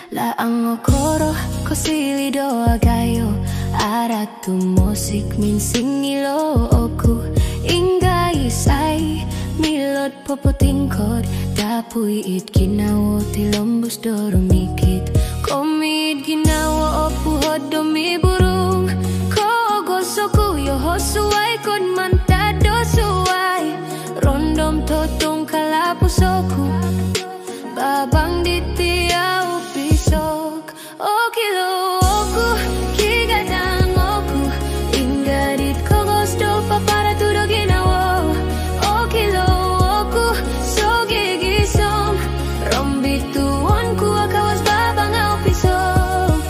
La ang okoro ko silido agayo aratu musik min singilo oku inga isai milot popotingkod tapui it ginawo tilombus doromikit komit ginawo opu hodomi burung ko gosoku yo hosuai kon mantado suai rondom totong kalapusoku babang ditiau pisok okilo oku kigatang oku ingadit kogosto papara tudo ginawo okilo oku sogigisom rombituon ku akawas babang au pisok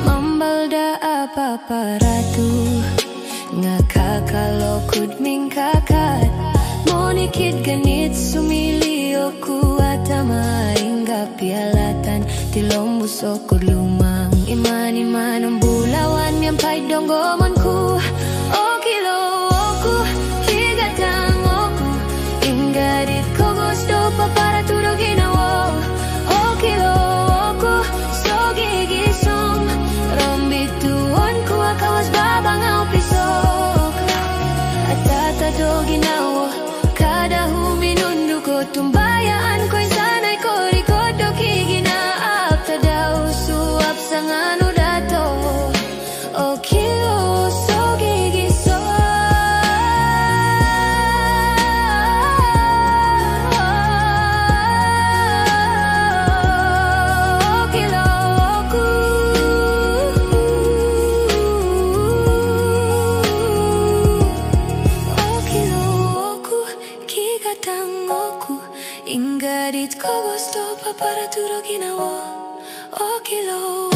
mambalda apa paratu ngakakalokud mingkakat monikit ganit sumilioku atama hingga pialatan tilombus okur lumang iman-iman ang bulawan miyampay donggomonku okilo oku higatang oku ingadit ko gusto pa para tudo ginawo okilo oku sogigisom rombituon ku akawas babang au pisok atatado ginawo kada huminundu ko tumbayaan ko sanay ko rikodo kiginaap tadaw suap sangano dato okilo sogigiso okilo oku okilo oku kigatang oku ingadit ko gusto pa para tudo ginawa okilo